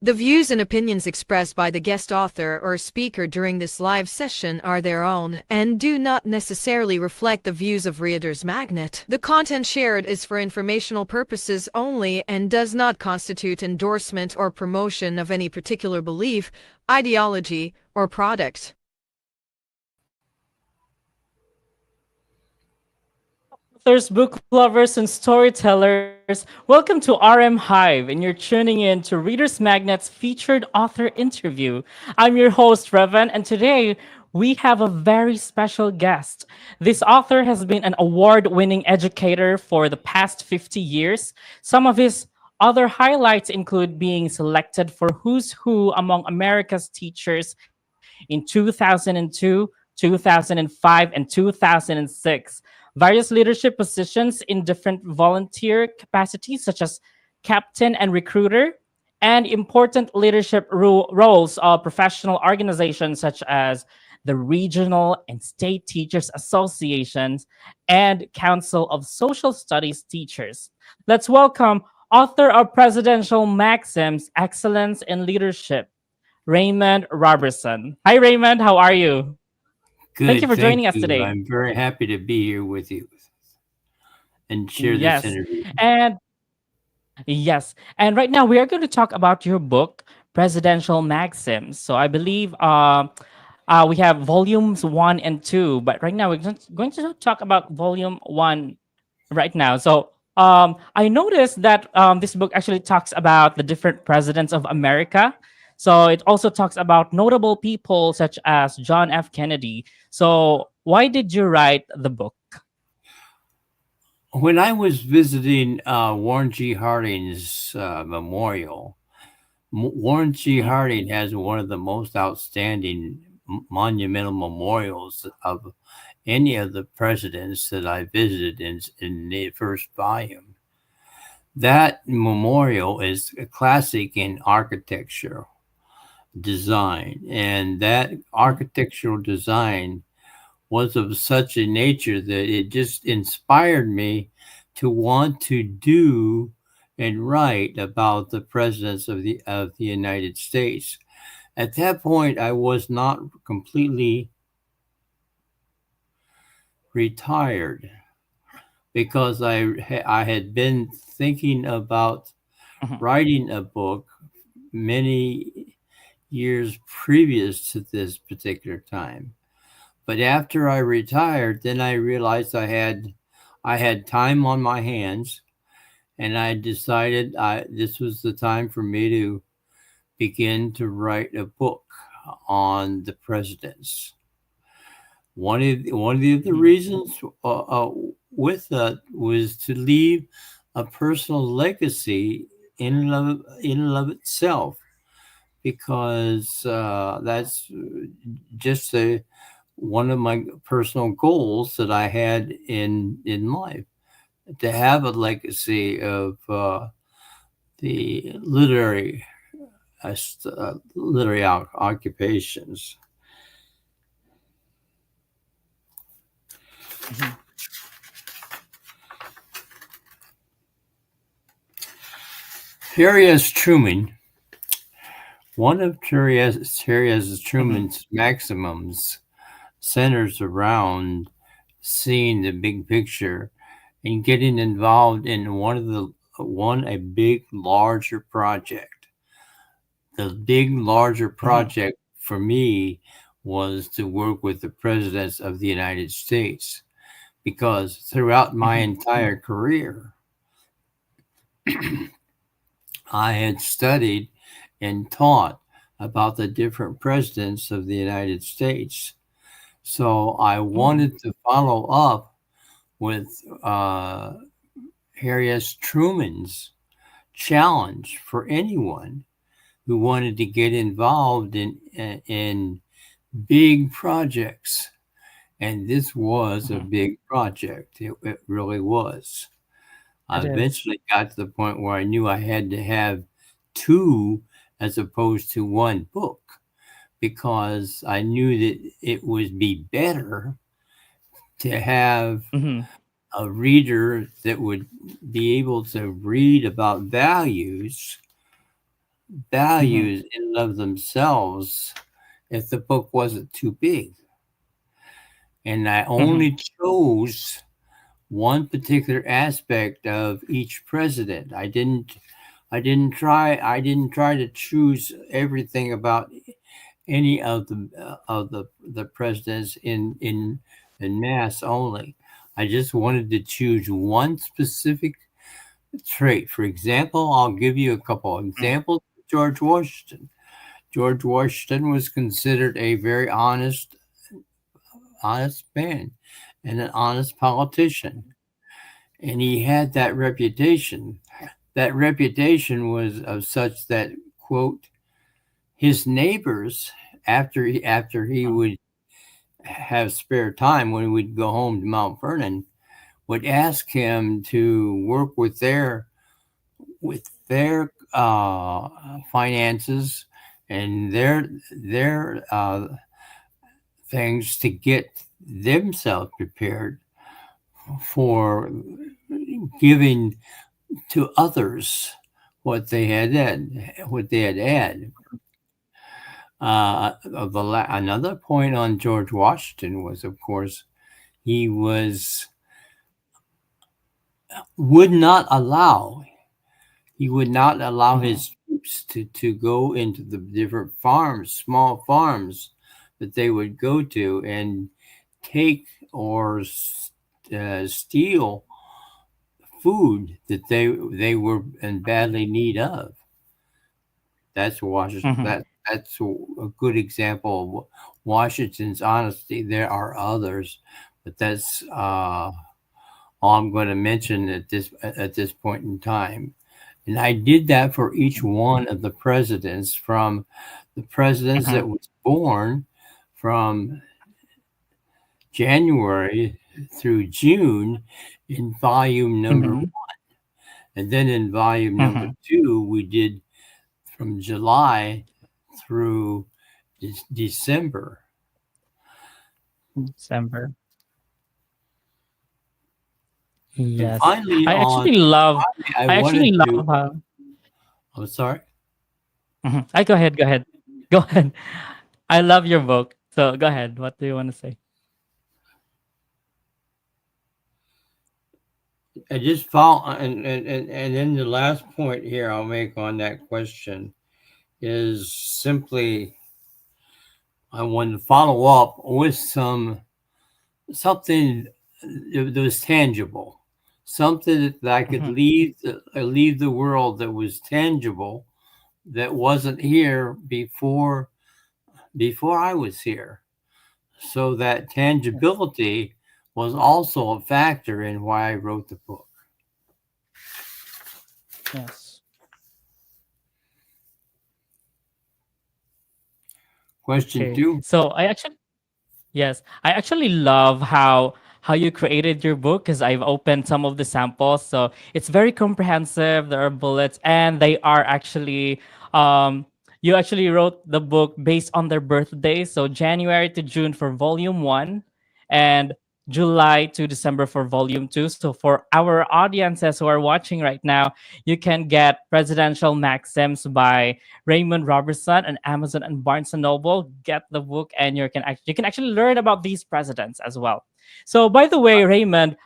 The views and opinions expressed by the guest author or speaker during this live session are their own and do not necessarily reflect the views of Reader's Magnet. The content shared is for informational purposes only and does not constitute endorsement or promotion of any particular belief, ideology, or product. Authors, book lovers, and storytellers, welcome to RM Hive, and you're tuning in to Readers Magnet's featured author interview. I'm your host, Revan, and today we have a very special guest. This author has been an award winning educator for the past 50 years. Some of his other highlights include being selected for Who's Who among America's teachers in 2002, 2005, and 2006. Various leadership positions in different volunteer capacities, such as captain and recruiter, and important leadership roles of professional organizations such as the Regional and State Teachers Associations and Council of Social Studies Teachers. Let's welcome author of Presidential Maxims, Excellence in Leadership, Raymond Roberson. Hi, Raymond. How are you? Thank you Good, for thank joining us you. today. I'm very happy to be here with you and share this Yes. interview. And yes. And right now we are going to talk about your book, Presidential Maxims. So I believe we have volumes 1 and 2, but right now we're going to talk about volume 1 right now. So I noticed that this book actually talks about the different presidents of America. So it also talks about notable people such as John F. Kennedy. So why did you write the book? When I was visiting Warren G. Harding's memorial, Warren G. Mhm. Harding has one of the most outstanding monumental memorials of any of the presidents that I visited in the first volume. That memorial is a classic in architecture design, and that Mhm. architectural design was of such a nature that it just inspired me to want to do and write about the presidents of the United States. At that point, I was not completely retired because I had been thinking about Mhm. writing a book many years previous to this particular time. But after I retired, then I realized I had time on my hands, and I decided this was the time for me to begin to write a book on the presidents. One of the Mhm. reasons with that was to leave a personal legacy in and of itself, because that's just one of my personal goals that I had in life, to have a legacy of the literary occupations. Mhm. Harry S. Truman, one of Harry S. Mhm. Truman's maxims centers around seeing the big picture and getting involved in a big larger project. The big larger Mhm. project for me was to work with the presidents of the United States, because throughout my Mhm. entire career I had studied and taught about the different presidents of the United States. So I Mhm. wanted to follow up with Harry S. Truman's challenge for anyone who wanted to get involved in big projects. And this was a Mhm. big project. It really was. It I is. eventually got to the point where I knew I had to have two as opposed to one book, because I knew that it would be better to have Mhm. a reader that would be able to read about values Mm-hmm. values in and of themselves if the book wasn't too big. And I Mm-hmm. only chose one particular aspect of each president. I didn't try to choose everything about any of the presidents in mass only. I just wanted to choose one specific trait. For example, I'll give you a couple examples. George Washington. George Washington was considered a very honest man and an honest politician, and he had that reputation. That reputation was of such that, quote, his neighbors, after he Mm-hmm. would have spare time when we'd go home to Mount Vernon, would ask him to work with their finances and their things to get themselves prepared for giving to others what they had. Another point on George Washington was, of course, he was would not allow he would not allow Mm-hmm. his troops to go into the different farms, small farms that they would go to and take or steal food that they were in badly need of. That's Washington. Mm-hmm. That's a good example of Washington's honesty. There are others, but that's all I'm going to mention at this point in time. And I did that for each one of the presidents, from the presidents Mm-hmm. that was born from January through June in volume number Mm-hmm. one. And then in volume number Mm-hmm. two, we did from July through December. December. And Yes. finally, I actually love. I I actually wanted to, love how. I'm sorry, Mhm. I go ahead. Go ahead. Go ahead. I love your book. So go ahead. What do you want to say? I just follow, and then the last point here I'll make on that question is simply I want to follow up with something that was tangible, something that I could Mhm. leave the world that was tangible, that wasn't here before I was here. So that Yes. tangibility was also a factor in why I wrote the book. Yes. Question Okay. two. So I actually Yes, I actually love how you created your book because I've opened some of the samples. So it's very comprehensive. There are bullets, and they are actually you actually wrote the book based on their birthday. So January to June for volume one, and July to December for volume two. So for our audiences who are watching right now, you can get Presidential Maxims by Raymond Roberson and Amazon and Barnes and Noble. Get the book, and you can actually learn about these presidents as well. So, by the way, Raymond,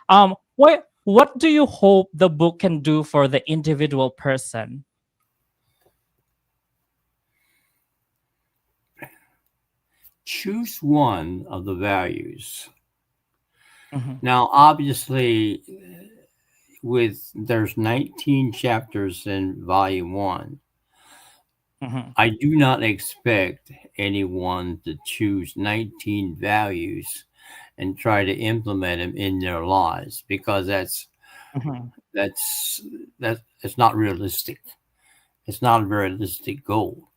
what do you hope the book can do for the individual person? Choose one of the values. Mhm, Now, obviously, with there's 19 chapters in volume one. mhm, I do not expect anyone to choose 19 values and try to implement them in their lives, because mhm, that's that's not realistic. It's not a realistic goal.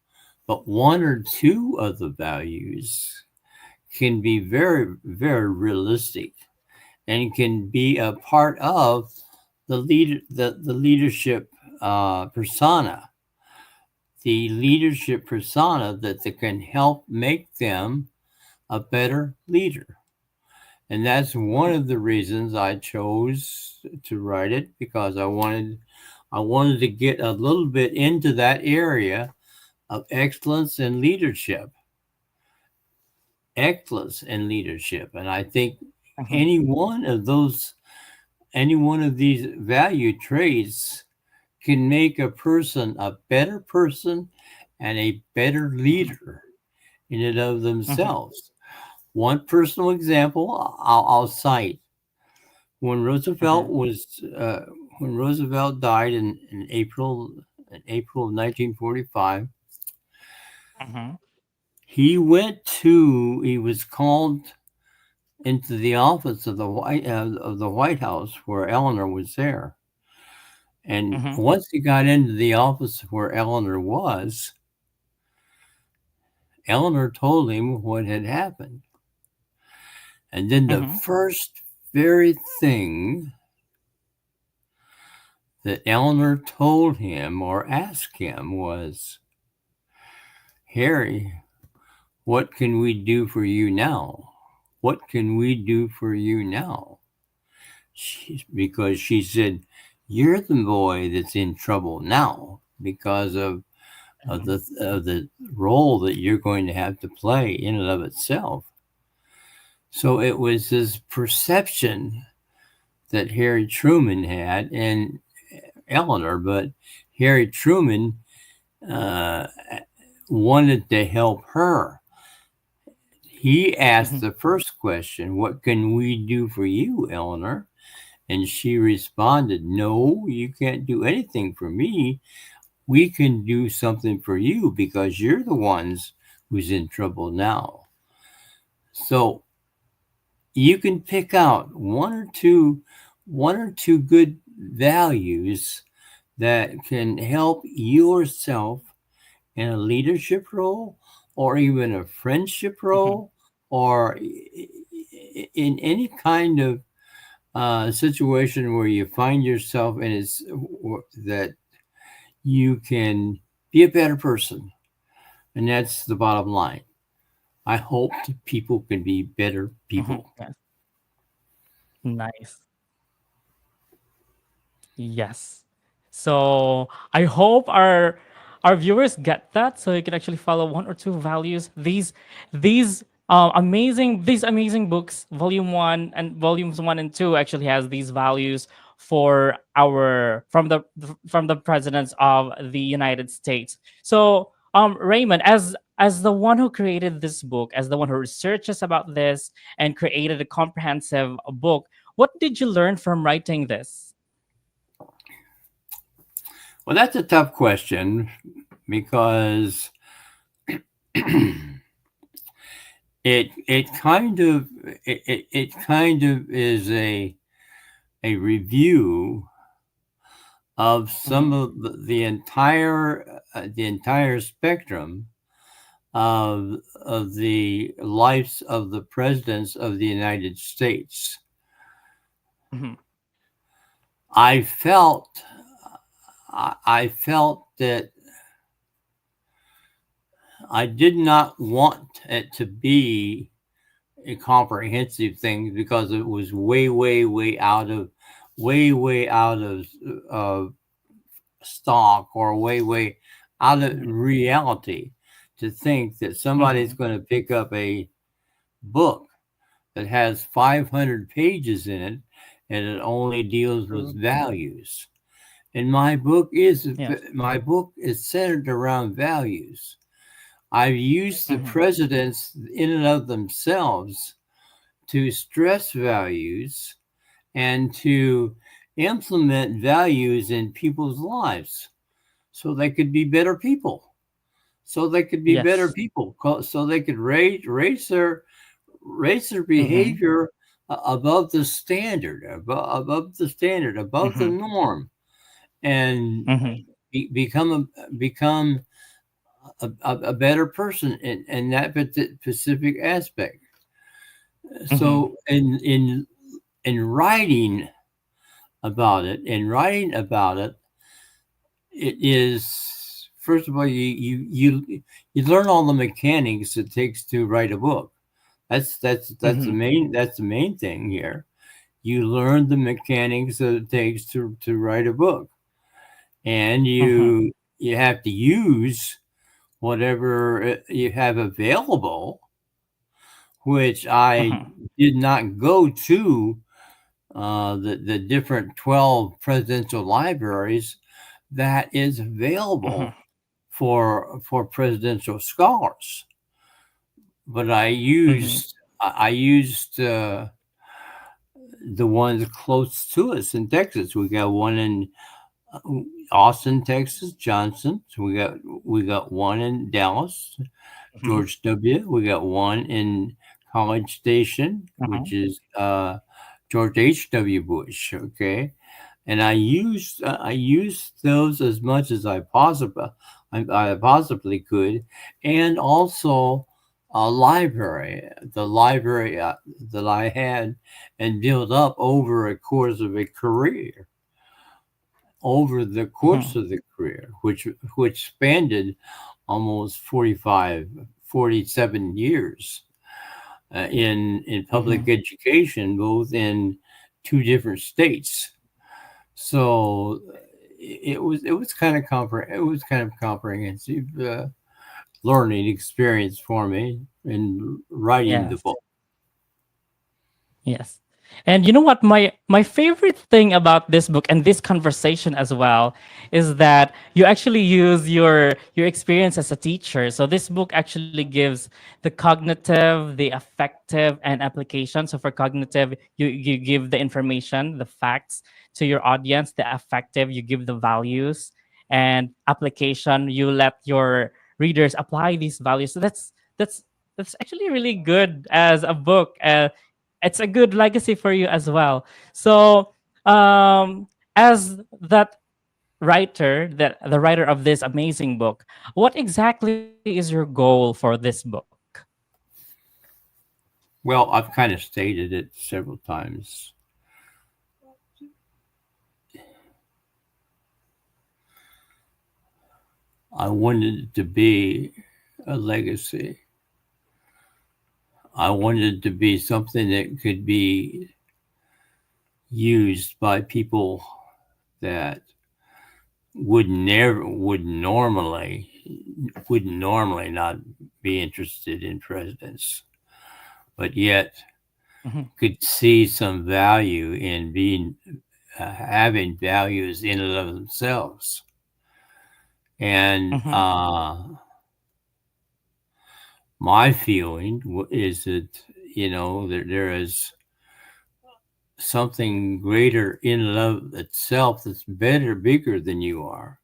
But one or two of the values can be very, very realistic and can be a part of the leadership persona, the leadership persona that can help make them a better leader. And that's one mhm, of the reasons I chose to write it, because I wanted to get a little bit into that area of excellence and leadership. Excellence and leadership. And I think Mhm. any one of those, any one of these value traits can make a person a better person and a better Mhm. leader in and of Mhm. themselves. One personal example I'll cite: when Roosevelt Mhm. was when Roosevelt died in April of 1945, Mhm. he was called into the office of the White House where Eleanor was there. And Mhm. once he got into the office where Eleanor was, Eleanor told him what had happened. And then the Mhm. first very thing that Eleanor told him or asked him was, "Harry, what can we do for you now? What can we do for you now?" Because she said, "You're the boy that's in trouble now because Mhm. of the role that you're going to have to play in and of itself." So it was this perception that Harry Truman had and Eleanor, but Harry Truman uh, wanted to help her. He asked Mhm. the first question, "What can we do for you, Eleanor?" And she responded, "No, you can't do anything for me. We can do something for you because you're the ones who's in trouble now." So you can pick out one or two good values that can help yourself in a leadership role or even a friendship Mhm. role or in any kind of situation where you find yourself in is that you can be a better person. And that's the bottom line. I hope that people can be better Mhm. people. Yes. Nice. Yes. So I hope our viewers get that, so you can actually follow one or two values. These amazing books, volumes 1 and 2, actually has these values for our from the presidents of the United States. So Raymond, as the one who created this book, as the one who researches about this and created a comprehensive book, what did you learn from writing this? Well, that's a tough question because it kind of is a review of some Mhm. of the entire spectrum of the lives of the presidents of the United States. Mhm. I felt I felt that I did not want it to be a comprehensive thing because it was way out of uh, stock or way out of Mhm. reality to think that somebody's Mhm. going to pick up a book that has 500 pages in it and it only deals True. with values. And Yes. my book is centered around values. I've used the Mhm. presidents in and of themselves to stress values and to implement values in people's lives so they could be better people. So they could be better Yes. people. So they could raise their Mhm. behavior above the standard, above the Mhm. norm, and Mhm. become a better person in that specific aspect. Mhm. So in writing writing about it, it is first of all you learn all the mechanics it takes to write a book. Mhm. That's the main thing here. You learn the mechanics that it takes to write a book. and Mm-hmm. you have to use whatever you have available, which I Mm-hmm. did not go to the different 12 presidential libraries that is available Mm-hmm. for presidential scholars. But Mm-hmm. I used the ones close to us in Texas. We got one in uh, Austin, Texas, Johnson. So we got one in Dallas, Mm-hmm. George W. We got one in College Station, which Mm-hmm. is George H.W. Bush. Okay, and I used those as much as I possibly could, and also a library, the library that I had and built up over a course of a career, over the course of the career, which spanned almost 45, 47 years in public Mm-hmm. education, both in two different states. So it was kind of comprehensive learning experience for me in writing the Yes. book. Yes. And you know what? My favorite thing about this book and this conversation as well is that you actually use your experience as a teacher. So this book actually gives the cognitive, the affective, and application. So for cognitive, you give the information, the facts to your audience. The affective, you give the values, and application, you let your readers apply these values. So that's actually really good as a book. It's a good legacy for you as well. So, as that writer, that the writer of this amazing book, what exactly is your goal for this book? Well, I've kind of stated it several times. I wanted it to be a legacy. I wanted it to be something that could be used by people that would normally not be interested in presidents, but yet Mhm, could see some value in being having values in and of themselves. And mhm, my feeling is that there is something greater in and of itself that's better, bigger than you are.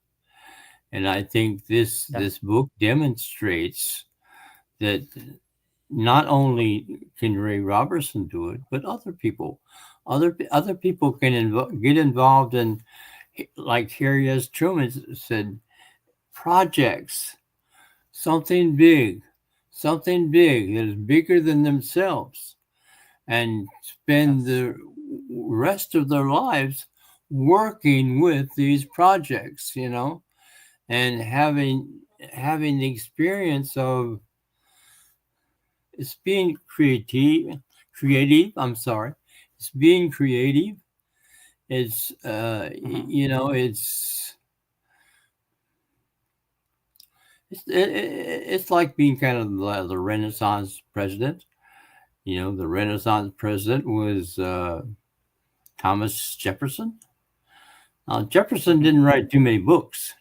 And I think yeah, this book demonstrates that not only can Ray Robertson do it, but other people, other people can get involved in, like Harry S. Truman said, projects, something big, something big that is bigger than themselves, and spend yes, the rest of their lives working with these projects, and having the experience of it's being creative. I'm sorry, it's being creative. It's mhm, it's like being kind of the Renaissance president. The Renaissance president was Thomas Jefferson. Jefferson mhm, didn't write too many books,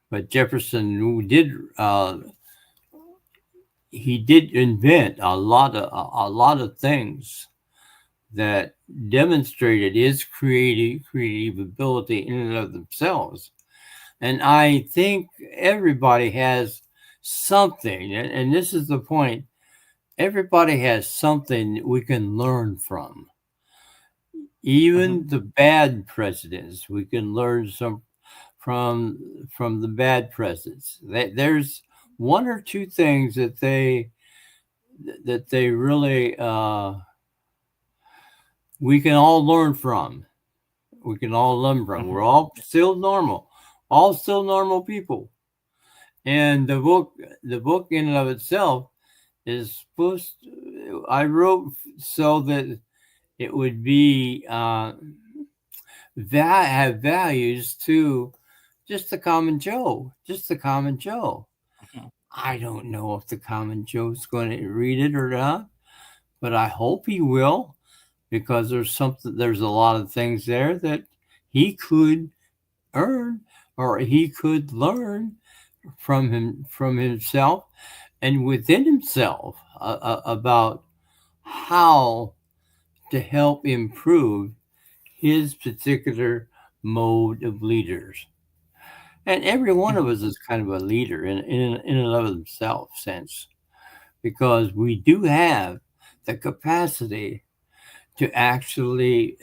but Jefferson who did he did invent a lot of things that demonstrated his creative ability in and of themselves. And I think everybody has something, and this is the point. Everybody has something we can learn from. mhm, Even the bad presidents, we can learn some from the bad presidents. There's one or two things that they really we can all learn from. We can all learn from. mhm, We're all still normal people. And the book in and of itself is I wrote so that it would be have values to just the common Joe, just the common Joe. Mhm. I don't know if the common Joe's going to read it or not, but I hope he will, because there's a lot of things there that he could earn, or he could learn from himself and within himself, about how to help improve his particular mode of leaders. And every one of Mhm. us is kind of a leader in and of himself sense, because we do have the capacity to actually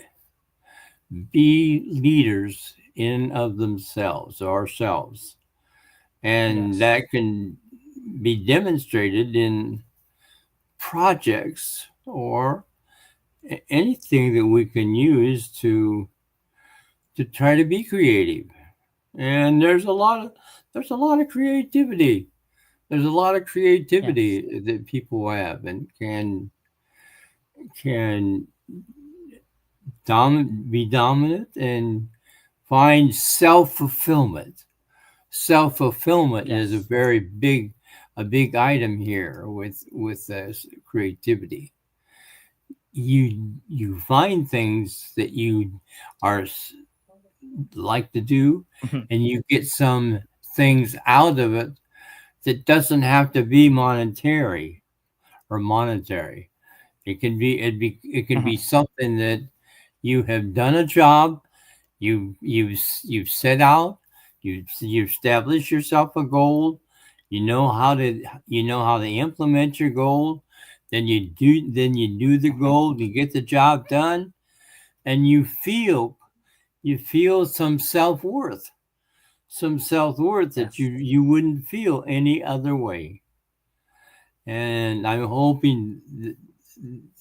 be leaders in of themselves, ourselves. And Yes. that can be demonstrated in projects or anything that we can use to try to be creative. And there's a lot of creativity. There's a lot of Yes. creativity that people have and can be dominant and find self fulfillment. Self fulfillment is Yes. a big item here with creativity. You find things that you are like to do, Mhm. and you get some things out of it that doesn't have to be monetary. It can be Mhm. something that you have done a job, you've set out, you establish yourself a goal, you know how to implement your goal, then you do the Mhm. goal, you get the job done, and you feel some self-worth that Yes. you wouldn't feel any other way. And I'm hoping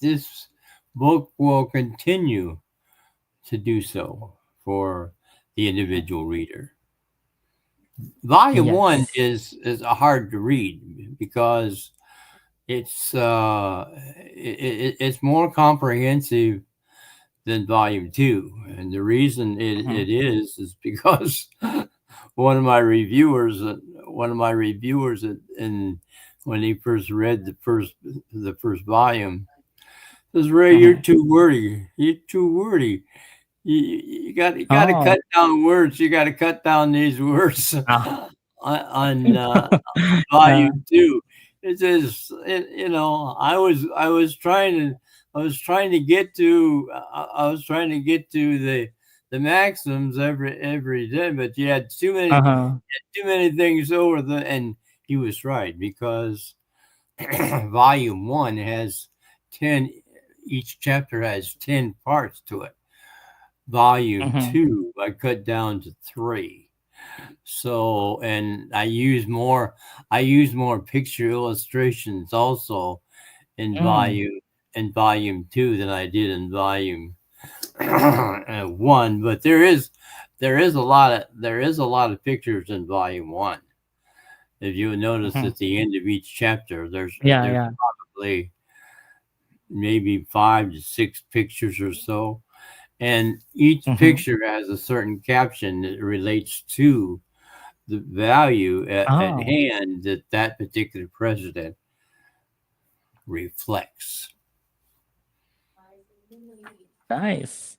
this book will continue to do so for the Mhm. individual reader. Volume one Yes. is hard to read because it's more comprehensive than volume two, and the reason Mhm. it is because one of my reviewers, in when he first read the first volume, says, "Ray, you're Mhm. too wordy. You're too wordy. You got to Oh. cut down words. You got to cut down these words Ah. on Uh, volume two." It is, I was trying to get to, the maxims every day, but you had uh-huh. too many things over and he was right because volume one has 10, each chapter has 10 parts to it. Volume Mhm. two, I cut down to three. So, and I use more picture illustrations also in Mm. volume two than I did in volume one. But there is a lot of pictures in volume one. If you notice Mhm. at the end of each chapter, Yeah, there's yeah. probably maybe 5 to 6 pictures or so, and each Mhm. picture has a certain caption that relates to the value at Oh, hand that that particular president reflects. nice.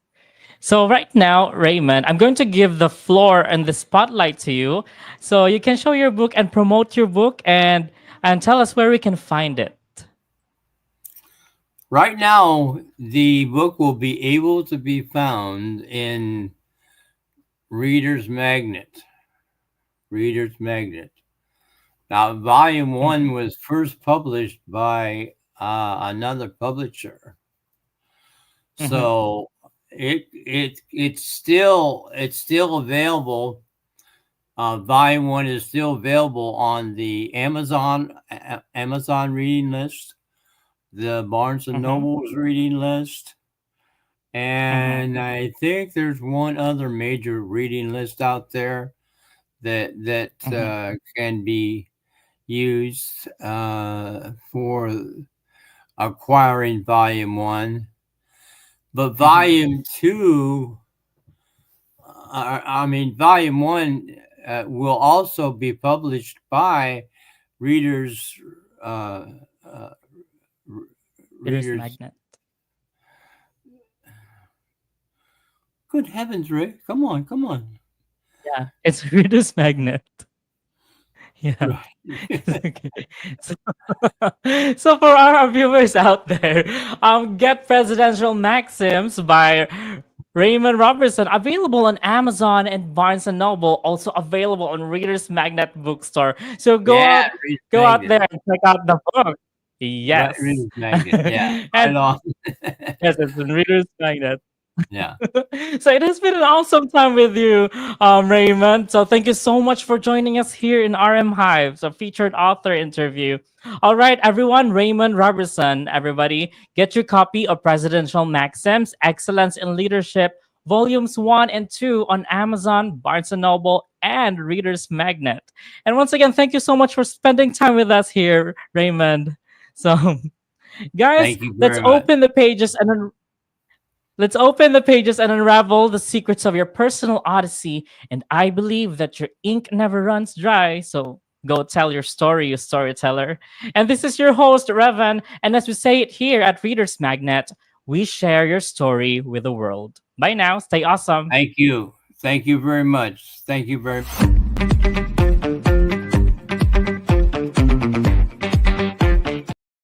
So right now, Raymond, I'm going to give the floor and the spotlight to you, so you can show your book and promote your book and tell us where we can find it. Right now, the book will be able to be found in Reader's Magnet. Reader's Magnet. Now, Volume Mhm. One was first published by another publisher, Mhm. so it's still available. Volume One is still available on the Amazon reading list, the Barnes and Mhm. Noble's reading list, Mhm. and I think there's one other major reading list out there that Mhm. can be used for acquiring Volume One. But Mhm. Volume Two I mean, Volume One will also be published by Readers. Uh, Reader's readers. Magnet. Good heavens, Rick! Come on, come on. Yeah, it's Reader's Magnet. Yeah. Right. Okay. So, so for our viewers out there, get Presidential Maxims by Raymond Roberson, available on Amazon and Barnes and Noble, also available on Reader's Magnet bookstore. So Yeah, Reader's go out Magnet. there and check out the book. Right, Yes. Reader's Magnet. Yeah, And right on. yes, it's in Reader's Magnet. Yeah. So it has been an awesome time with you, Raymond. So thank you so much for joining us here in RM Hives, a featured author interview. All right, everyone, Raymond Roberson, everybody, get your copy of Presidential Maxims, Excellence in Leadership, Volumes 1 and 2 on Amazon, Barnes& and Noble, and Reader's Magnet. And once again, thank you so much for spending time with us here, Raymond. So, guys, Thank you very much. let's open the pages and unravel the secrets of your personal odyssey. And I believe that your ink never runs dry. So go tell your story, you storyteller. And this is your host, Revan. And as we say it here at Reader's Magnet, we share your story with the world. Bye now. Stay awesome. Thank you. Thank you very much. Thank you very much.